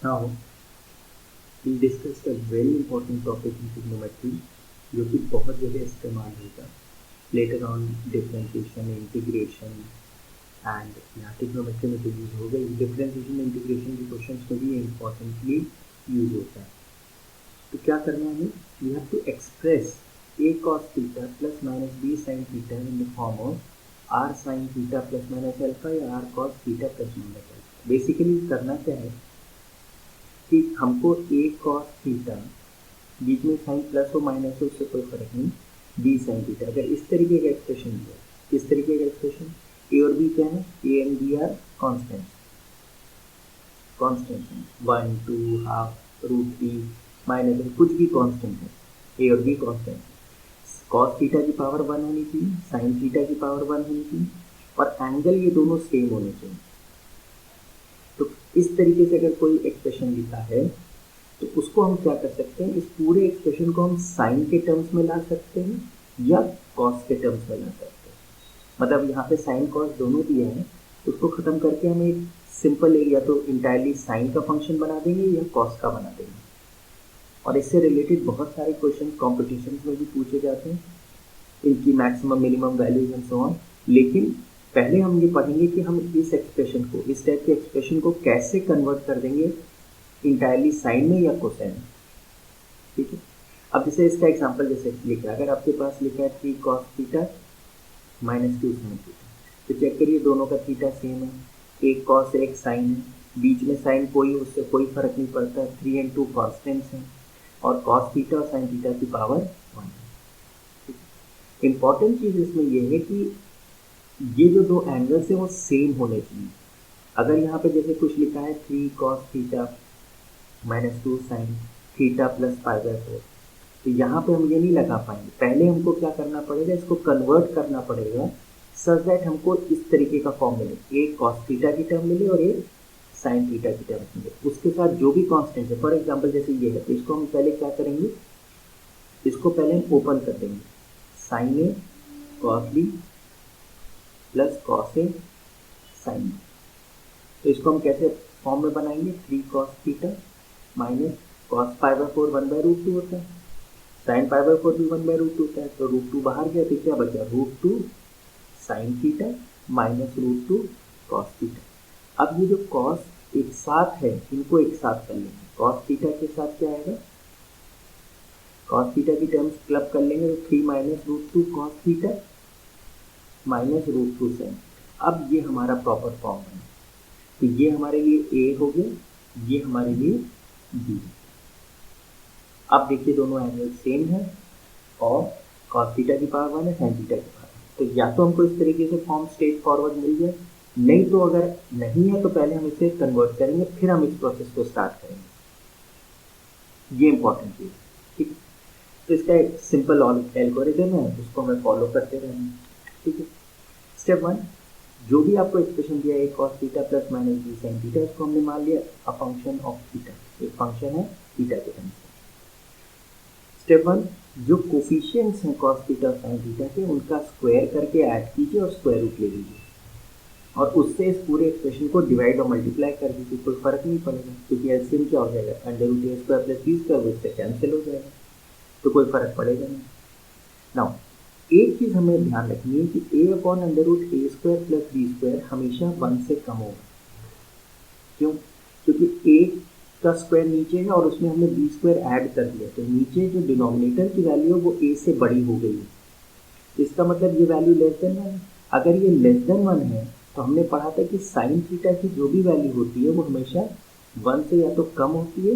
Now we discussed a very important topic in trigonometry जो कि बहुत जगह इस्तेमाल होगा later on, differentiation, integration and यहाँ trigonometry में तो यूज होगा, differentiation integration के क्वेश्चंस में भी importantly यूज होता है। तो क्या करना है, we have to express a cos theta plus minus b sin theta in the form of r sin theta plus minus alpha या r cos theta plus minus alpha। Basically करना क्या है कि हमको a cos थीटा बीच में sign plus हो minus हो उससे कोई फर्क नहीं, b साइन थीटा अगर इस तरीके का एक्सप्रेशन दिया, इस तरीके का एक्सप्रेशन a और b क्या है, a and b are constant, one two half root three minus कुछ भी कांस्टेंट है, a और b कांस्टेंट है। cos थीटा की पावर 1 होनी चाहिए, साइन थीटा की पावर 1 होनी चाहिए और एंगल ये दोनों सेम होने चाहिए। तो इस तरीके से अगर कोई एक्सप्रेशन लिखा है तो उसको हम क्या कर सकते हैं, इस पूरे एक्सप्रेशन को हम साइन के टर्म्स में ला सकते हैं या कॉस के टर्म्स में ला सकते हैं। मतलब यहाँ पे साइन कॉस दोनों दिया है, उसको ख़त्म करके हम एक सिंपल या तो इंटायरली साइन का फंक्शन बना देंगे या कॉस का बना देंगे। और इससे रिलेटेड बहुत सारे क्वेश्चन कॉम्पिटिशन में भी पूछे जाते हैं, इनकी maximum minimum values and so on. लेकिन पहले हम ये पढ़ेंगे कि हम इस एक्सप्रेशन को, इस टाइप के एक्सप्रेशन को कैसे कन्वर्ट कर देंगे इंटायरली साइन में या कोसाइन में। ठीक है, अब जैसे इसका एग्जांपल जैसे लिखा है, अगर आपके पास लिखा है 3 cos theta minus 2 sin theta, तो चेक करिए दोनों का थीटा सेम है, एक cos एक साइन है, बीच में साइन कोई, उससे कोई फर्क नहीं पड़ता, 3 and 2 कॉन्स्टेंट्स हैं और cos थीटा और sin थीटा की पावर 1 है। इंपॉर्टेंट चीज़ इसमें यह है कि ये जो दो एंगल्स हैं वो सेम होने चाहिए। अगर यहाँ पे जैसे कुछ लिखा है 3 cos theta minus 2 sin theta plus π/4, तो यहाँ पे हम ये नहीं लगा पाएंगे। पहले हमको क्या करना पड़ेगा, इसको कन्वर्ट करना पड़ेगा सच दैट हमको इस तरीके का फॉर्म मिले, एक cos थीटा की टर्म मिले और एक sin थीटा की टर्म मिले, उसके साथ जो भी कांस्टेंट है। फॉर एग्जांपल जैसे ये है, तो इसको हम पहले क्या करेंगे, इसको पहले हम ओपन कर देंगे, sin a cos b plus cos a sin b। तो इसको हम कैसे फॉर्म में बनाएंगे, 3 cos थीटा माइनस cos π/4 1/√2 होता है, sin π/4 भी 1/√2 होता है, तो √2 बाहर गया तो क्या बचा, √2 sin theta minus √2 cos theta. अब ये जो cos एक साथ है, इनको एक साथ कर लेंगे, cos थीटा के साथ क्या आएगा, cos थीटा की टर्म्स क्लब कर लेंगे, तो 3 minus √2 cos theta minus √2 sin। अब ये हमारा प्रॉपर फॉर्म है, तो ये हमारे लिए a हो गया, ये हमारे लिए b। अब देखिए दोनों एंगल सेम है और cos थीटा की पावर 1 है, sin थीटा की पावर। तो या तो हमको इस तरीके से फॉर्म स्ट्रेट फॉरवर्ड मिल जाए, नहीं तो अगर नहीं है तो पहले हम इसे कन्वर्ट करेंगे, फिर हम इस प्रोसेस को स्टार्ट करेंगे। ये इंपॉर्टेंट चीज़, ठीक। तो इसका एक सिंपल एल्गोरिथम है, उसको हमें फॉलो करते रहेंगे, ठीक है। स्टेप 1, जो भी आपको एक्सप्रेशन दिया है cos theta plus minus b sin theta, इसको हमने मान लिया अ फंक्शन ऑफ थीटा, एक फंक्शन है थीटा के टर्म्स में। स्टेप 1, जो कोफिशिएंट्स हैं cos थीटा और sin थीटा के, उनका स्क्वायर करके ऐड कीजिए और स्क्वायर रूट ले लीजिए और उससे इस पूरे एक्सप्रेशन को डिवाइड और मल्टीप्लाई कर दीजिए, कोई फर्क नहीं पड़ेगा क्योंकि एलसीएम क्या हो जाएगा, √a² प्लस b² इससे कैंसिल हो जाएगा, तो कोई फर्क पड़ेगा नहीं। नाउ एक चीज़ हमें ध्यान रखनी है कि a/√a² प्लस b² हमेशा 1 से कम होगा। क्यों? क्योंकि a का स्क्वायर नीचे है और उसमें हमने b² ऐड कर दिया, तो नीचे जो डिनोमिनेटर की वैल्यू है वो a से बड़ी हो गई है। इसका मतलब ये वैल्यू लेस देन 1 है। अगर ये लेस देन 1 है तो हमने पढ़ा था कि साइन थीटा की जो भी वैल्यू होती है वो हमेशा 1 से या तो कम होती है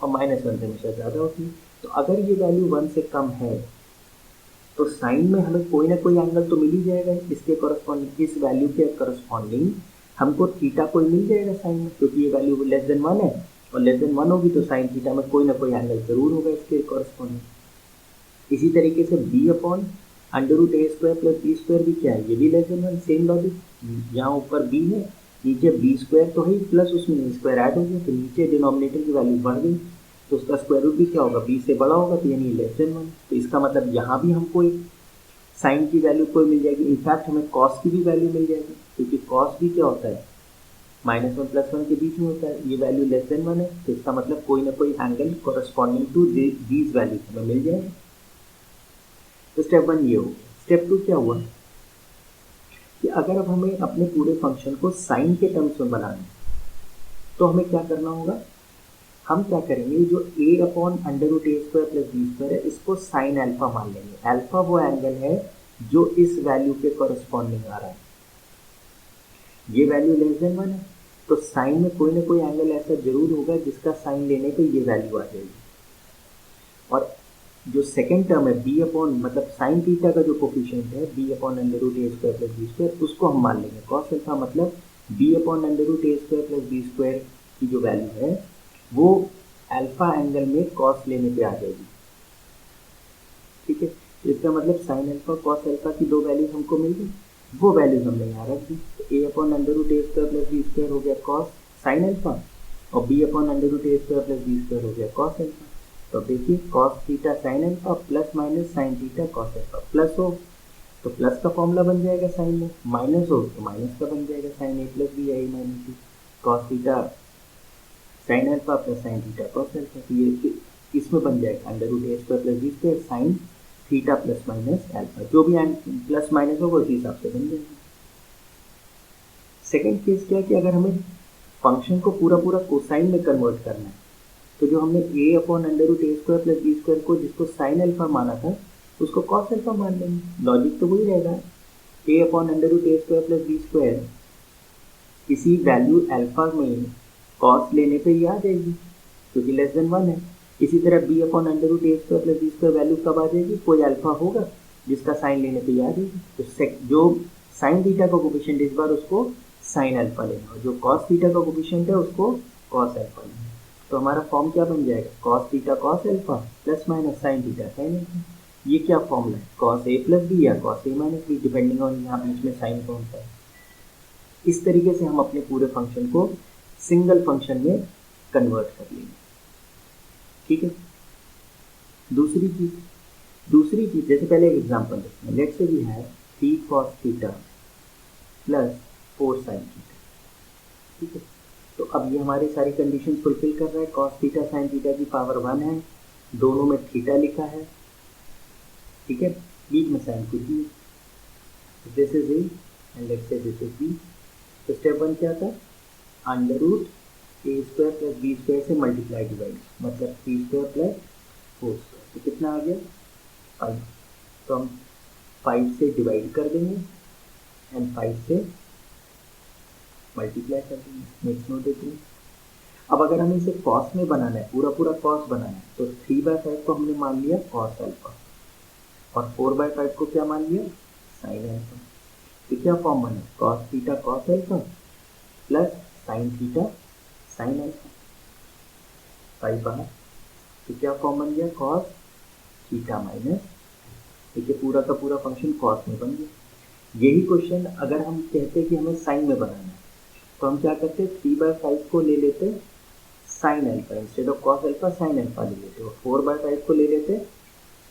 और -1 से हमेशा ज़्यादा होती है। तो अगर ये वैल्यू 1 से कम है तो साइन में हमें कोई ना कोई एंगल तो मिल ही जाएगा, इसके कॉरस्पॉन्डिंग, इस वैल्यू के कॉरस्पॉन्डिंग हमको थीटा कोई मिल जाएगा साइन में, क्योंकि ये वैल्यू लेस देन 1 है और लेस देन 1 होगी तो साइन थीटा में कोई ना कोई एंगल जरूर होगा इसके कॉरस्पॉन्डिंग। इसी तरीके से b/√a² प्लस b² भी क्या है, ये भी लेस देन 1, सेम लॉजिक। यहाँ ऊपर b है, नीचे b² तो है प्लस उसमें a² ऐड हो गया, तो नीचे डिनोमिनेटर की वैल्यू बढ़ गई, तो उसका स्क्वायर रूट भी क्या होगा, b से बड़ा होगा, तो यानी लेस देन 1। तो इसका मतलब यहाँ भी हमको एक साइन की वैल्यू कोई मिल जाएगी, इनफैक्ट हमें कॉस की भी वैल्यू मिल जाएगी, क्योंकि कॉस भी क्या होता है, -1 +1 के बीच में होता है, ये वैल्यू लेस देन 1 है, तो इसका मतलब कोई ना कोई angle corresponding to these values हमें मिल जाएगा। तो स्टेप 1 ये हो गया। स्टेप 2 क्या हुआ कि अगर अब हमें अपने पूरे फंक्शन को साइन के टर्म्स में बनाना है तो हमें क्या करना होगा, हम क्या करेंगे, जो a/√a² + b² है इसको साइन अल्फा मान लेंगे। अल्फा वो एंगल है जो इस वैल्यू के कॉरस्पॉन्डिंग आ रहा है, ये वैल्यू लेस देन 1 है, तो साइन में कोई ना कोई एंगल ऐसा जरूर होगा जिसका साइन लेने पे ये वैल्यू आ जाएगी। और जो सेकेंड टर्म है b अपॉन मतलब साइन थीटा का जो कोफिशिएंट है b/√a² + b², उसको हम मान लेंगे कॉस अल्फा, मतलब b/√a² + b² की जो वैल्यू है वो अल्फा एंगल में कॉस लेने पे आ जाएगी। ठीक है, इसका मतलब साइन अल्फा कॉस अल्फा की दो वैल्यूज हमको मिल गई, वो वैल्यूज हमने यहाँ रख दी। तो a/√a² + b² हो गया कॉस साइन अल्फा और b/√a² + b² हो गया कॉस अल्फा। तो देखिए cos theta sine alpha plus minus sine theta cos alpha, plus हो तो प्लस का फॉर्मूला बन जाएगा साइन में, माइनस हो तो माइनस का बन जाएगा साइन a + b या a - b। Cos theta sine alpha plus sine theta cos alpha, तो ये इसमें बन जाएगा √a² + b² sign theta plus minus alpha, जो भी प्लस माइनस होगा उसी हिसाब से बन जाएगा। सेकेंड केस क्या है कि अगर हमें फंक्शन को पूरा पूरा कोसाइन में कन्वर्ट करना है तो जो हमने a/√a² + b² को जिसको साइन अल्फा माना था उसको कॉस अल्फा मान लेंगे। लॉजिक तो वही रहेगा, a/√a² + b² किसी वैल्यू अल्फा में कॉस लेने पे ही आ जाएगी क्योंकि लेस देन 1 है। इसी तरह b/√a² + b² वैल्यू कब आ जाएगी, कोई अल्फा होगा जिसका साइन लेने पे ही आ जाएगी। तो जो साइन थीटा का कोफिशिएंट इस बार उसको साइन अल्फा लेना और जो कॉस थीटा का कोफिशिएंट है उसको कॉस अल्फा लेना। तो हमारा फॉर्म क्या बन जाएगा, cos theta cos alpha plus minus sine theta sine alpha. ये क्या फॉर्मूला है, कॉस a + b या cos a - b, depending on यहाँ बीच में साइन कौन सा है। इस तरीके से हम अपने पूरे फंक्शन को सिंगल फंक्शन में कन्वर्ट कर लेंगे। ठीक है, दूसरी चीज जैसे पहले एक एग्जांपल देखते हैं। Let's say we have 3 cos theta plus 4 sin theta. ठीक है, तो अब ये हमारी सारी कंडीशन फुलफिल कर रहा है। cos थीटा sin थीटा की पावर 1 है, दोनों में थीटा लिखा है। ठीक है, बीच में साइन कुछ भी, this is a and let's say this is b. तो स्टेप 1 क्या था, √a² + b² से मल्टीप्लाई डिवाइड, मतलब 3² + 4², तो कितना आ गया 5। तो हम 5 से डिवाइड कर देंगे एंड 5 से मल्टीप्लाई कर देंगे। नेक्स्ट नोट देखिए, अब अगर हमें इसे कॉस में बनाना है, पूरा पूरा कॉस बनाना है, तो 3/5 को हमने मान लिया कॉस अल्फा और 4/5 को क्या मान लिया साइन अल्फा। तो क्या फॉर्म बना, cos theta cos alpha plus sign theta sine alpha, 5 बाहर। तो क्या फॉर्म बन गया, कॉस थीटा माइनस, देखिए पूरा का पूरा फंक्शन कॉस में बन गया। यही क्वेश्चन अगर हम कहते कि हमें साइन में बनाना है तो हम क्या करते, 3/5 को ले लेते sine alpha, instead of cos alpha sine alpha ले लेते, और 4/5 को ले लेते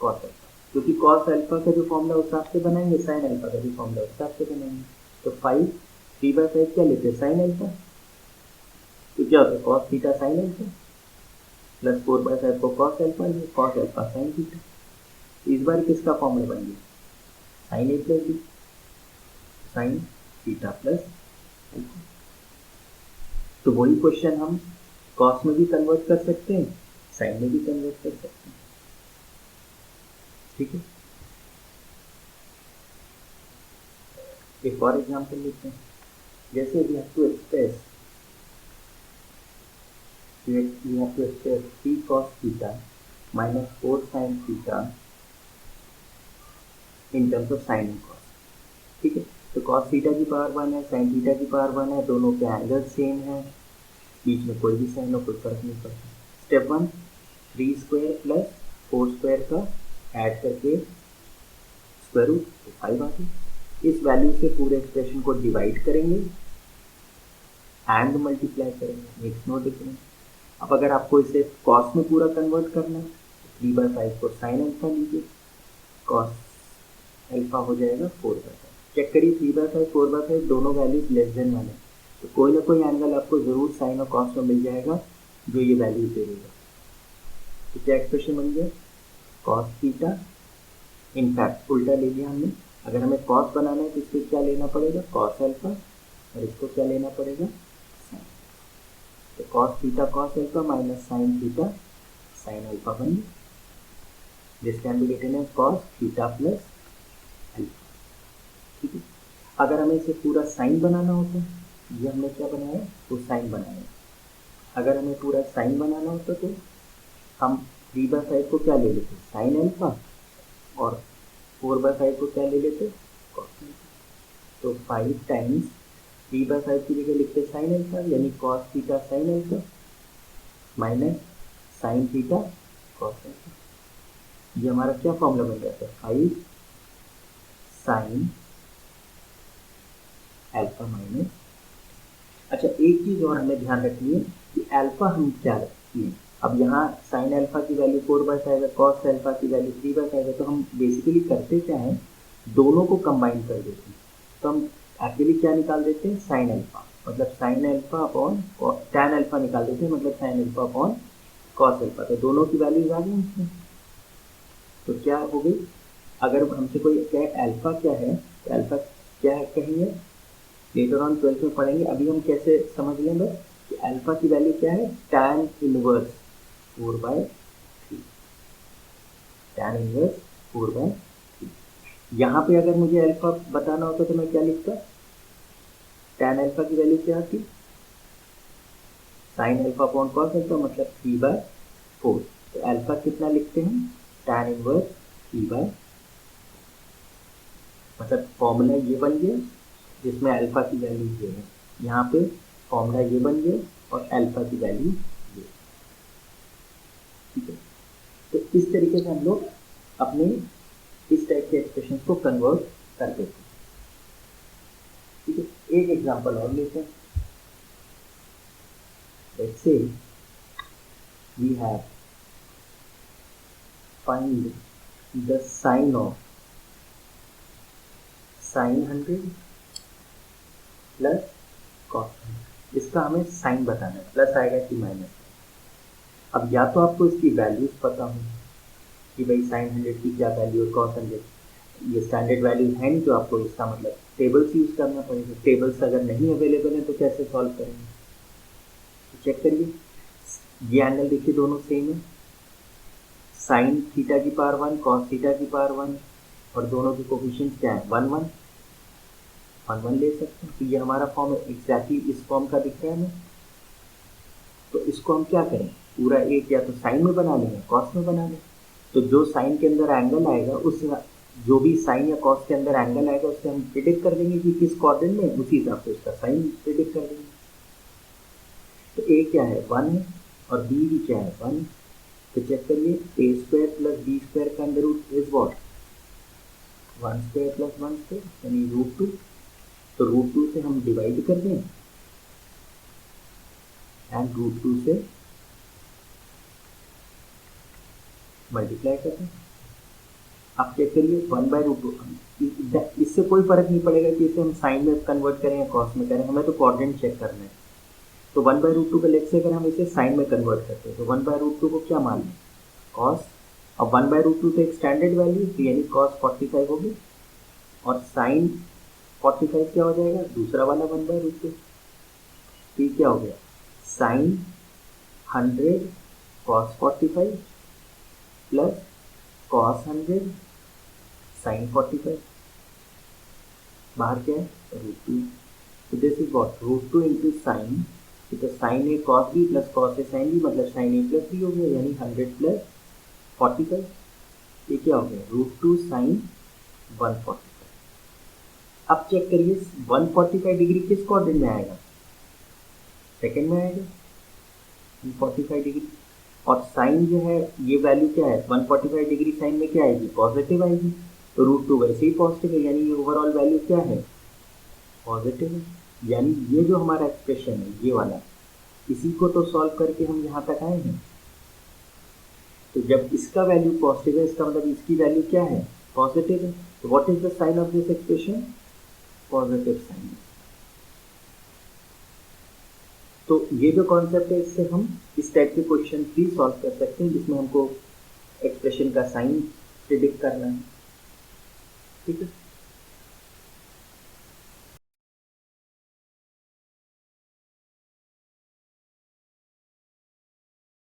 कॉस अल्फा, क्योंकि कॉस अल्फा का जो फॉर्मूला उस हिसाब से बनाएंगे, साइन अल्फा का जो फॉर्मूला उस हिसाब से बनाएंगे। तो 3/5 क्या लेते हैं साइन अल्फा, तो क्या होता है cos theta sine alpha plus 4/5 को cos alpha, cos alpha sine theta. इस बार किसका फॉर्मूला बन गया, sine a + b, sine theta plus alpha. तो वही क्वेश्चन हम कॉस में भी कन्वर्ट कर सकते हैं, साइन में भी कन्वर्ट कर सकते हैं। ठीक है, एक और एग्जांपल लेते हैं। जैसे we have to express 3 cos theta minus 4 sin theta in terms of sin and cos। ठीक है, तो cos थीटा की पावर 1 है, sin थीटा की पावर 1 है, दोनों के एंगल सेम है, बीच में कोई भी साइन हो कोई फर्क नहीं पड़ता। स्टेप 1, 3² + 4² का ऐड करके स्क्वायर रूट, तो 5 आ गई। इस वैल्यू से पूरे एक्सप्रेशन को डिवाइड करेंगे एंड मल्टीप्लाई करेंगे। नेक्स्ट नोट देखिए, अब अगर आपको इसे कॉस में पूरा कन्वर्ट करना है तो 3/5 को साइन अल्फा लीजिए, कॉस अल्फा हो जाएगा 4/5। चेक करिए 3/5 4/5 दोनों वैल्यूज लेस देन 1 है, तो कोई ना कोई एंगल आपको जरूर साइन और कॉस में मिल जाएगा जो ये वैल्यू दे देगा। तो क्या एक्सप्रेशन बन गया, कॉस थीटा, इनफैक्ट उल्टा ले लिया हमने, अगर हमें कॉस बनाना है तो इसको क्या लेना पड़ेगा, कॉस अल्फा, और इसको क्या लेना पड़ेगा, साइन। तो cos theta cos alpha minus sine theta sine alpha बन गया। This can be written as cos theta plus alpha. ठीक है, अगर हमें इसे पूरा साइन बनाना होता, ये हमने क्या बनाया, तो साइन बनाया। अगर हमें पूरा साइन बनाना होता तो हम 3/5 को क्या ले लेते, साइन अल्फा, और 4/5 को क्या ले लेते, कॉस अल्फा। तो 5 टाइम्स 3/5 की जगह लिखते साइन अल्फा, यानी cos theta sine alpha minus sine theta cos alpha. ये हमारा क्या फॉर्मूला बन जाता है, 5 साइन अल्फा माइनस। अच्छा, एक चीज़ और हमें ध्यान रखनी है कि अल्फा हम क्या रखते हैं। अब यहाँ साइन अल्फा की वैल्यू 4/5 है, कॉस अल्फा की वैल्यू 3/5 है, तो हम बेसिकली करते क्या हैं, दोनों को कंबाइन कर देते हैं। तो हम एक्चुअली क्या निकाल देते हैं, साइन अल्फा, मतलब sine alpha upon tan alpha निकाल देते हैं, मतलब sine alpha upon cos alpha. तो दोनों की वैल्यूज आ गई इसमें। तो क्या हो गई, अगर हमसे कोई कहे अल्फा क्या है, तो अल्फा क्या है कहेंगे, लेटर ऑन 12th में पढ़ेंगे। अभी हम कैसे समझ लें बस कि अल्फा की वैल्यू क्या है, टैन इनवर्स 4/3, टैन इनवर्स 4/3। यहाँ पे अगर मुझे अल्फा बताना होता तो मैं क्या लिखता, टैन अल्फा की वैल्यू क्या आती, sine alpha upon cos alpha, मतलब 3/4। तो अल्फा कितना लिखते हैं, टैन इनवर्स 3/, मतलब फॉर्मूला ये बन गया जिसमें अल्फा की वैल्यू ये है, यहाँ पे फॉर्मूला ये बन गया और अल्फा की वैल्यू ये। ठीक है, तो इस तरीके से हम लोग अपने इस टाइप के एक्सप्रेशन को कन्वर्ट कर देते हैं। ठीक है, एक एग्जांपल और लेते हैं। Let's say we have find the sine of sine 100 plus cos 100। इसका हमें साइन बताना है, प्लस आएगा कि माइनस। अब या तो आपको इसकी वैल्यूज पता हो कि भाई साइन 100 की क्या वैल्यू है, कॉस 100, ये स्टैंडर्ड वैल्यूज है नहीं, तो आपको इसका मतलब टेबल्स यूज करना पड़ेगा। टेबल्स अगर नहीं अवेलेबल है तो कैसे सॉल्व करेंगे, तो चेक करिए, ये एंगल देखिए दोनों सेम है, साइन थीटा की पावर 1 कॉस थीटा की पावर 1, और दोनों के कोफिशिएंट्स क्या है, 1 1 1 1 ले सकते हैं। तो ये हमारा फॉर्म एग्जैक्टली इस फॉर्म का दिख रहा है हमें। तो इसको हम क्या करें, पूरा एक या तो साइन में बना लें या कॉस में बना लें। तो जो साइन के अंदर एंगल आएगा, उस जो भी साइन या कॉस के अंदर एंगल आएगा उससे हम प्रिडिक्ट कर देंगे कि किस क्वाड्रेंट में, उसी हिसाब से उसका साइन प्रिडिक्ट कर देंगे। तो ए क्या है, 1 है, और बी भी क्या है, 1। तो चेक करिए, a² प्लस b² का under root is what, 1² plus 1² यानी √2। तो √2 से हम डिवाइड कर दें एंड √2 से मल्टीप्लाई कर दें। आप चेक करिए 1/√2, इससे कोई फर्क नहीं पड़ेगा कि इसे हम साइन में कन्वर्ट करें या कॉस में करें, हमें तो क्वाड्रेंट चेक करना है। तो 1/√2 का लेट से अगर हम इसे साइन में कन्वर्ट करते हैं तो 1/√2 को क्या मान लें, कॉस, और 1/√2 तो एक स्टैंडर्ड वैल्यू थी, यानी कॉस 45 होगी, और साइन 45 क्या हो जाएगा, दूसरा वाला 1/√2। तो ये क्या हो गया, sine 100 cos 45 plus cos 100 sine 45, बाहर क्या है, √2। तो this is what, √2 into sine, तो sine A cos B plus cos A sine B, मतलब साइन ए प्लस बी हो गया, यानी 100 प्लस 45। ये क्या हो गया, √2 साइन 145। अब चेक करिए 145 डिग्री किस क्वाड्रेंट में आएगा, सेकेंड में आएगा 145 डिग्री, और साइन जो है ये वैल्यू क्या है, 145 डिग्री साइन में क्या आएगी, पॉजिटिव आएगी। तो √2 वैसे ही पॉजिटिव है, यानी ये ओवरऑल वैल्यू क्या है, पॉजिटिव है। यानी ये जो हमारा एक्सप्रेशन है ये वाला, इसी को तो सॉल्व करके हम यहाँ तक आए हैं। तो जब इसका वैल्यू पॉजिटिव है, इसका मतलब इसकी वैल्यू क्या है, पॉजिटिव है। तो what is the sine of this expression, positive sine. तो ये जो कॉन्सेप्ट है इससे हम इस टाइप के क्वेश्चन भी सॉल्व कर सकते हैं जिसमें हमको एक्सप्रेशन का साइन प्रिडिक्ट करना है। ठीक है।